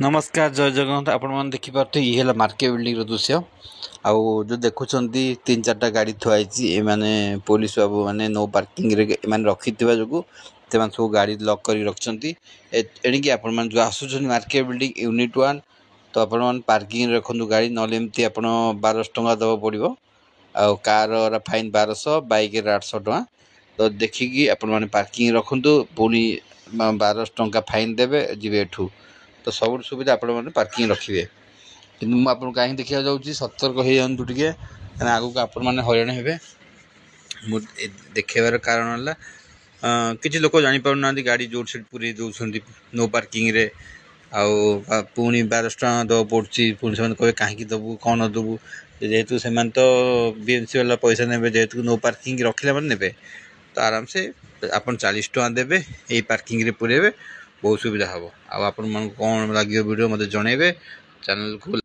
नमस्कार जय जगन्नाथ आपण मैंने देखिपे ये है मार्केट बिल्डिंग दृश्य आउ जो देखुं 3-4टा गाड़ी थुआई मैंने पुलिस बाबू मैंने नो पार्किंग रखी जो सब गाड़ी लॉक कर रखिंट एणिकी आपण जो आसुँच मार्केट बिल्डिंग यूनिट 1 तो आपण पार्किंग रखु गाड़ी नमती आप 1200 टंका दवा पड़ो आ कार फाइन 1200 बाइक 800 टंका तो देखिकी आपण मैंने पार्किंग रखु पुणी 1200 टंका फाइन देवे जी एठू तो सब सुविधा आपण मैंने पार्किंग रखिए कि मुझे कहीं देखा जाऊँगी सतर्क हो जातु टे आगे को आपण मैंने हईराण हे देखार कारण है किसी लोक जापर ना गाड़ी जो पूरी दौरान नो पार्किंग रे पुणी 1200 टंका दवा पड़ी पुणी से कहे कहीं दबू कौन दबू जेहेतु से तो बीएमसी वाला पैसा ने जेहेतु नो पार्किंग रखिला मैंने ने तो आराम से आप 40 टंका देवे यही पार्किंग रे पुरेबे बहुत सुविधा हम आप कौन लगे वीडियो मत जनइबे चैनल को।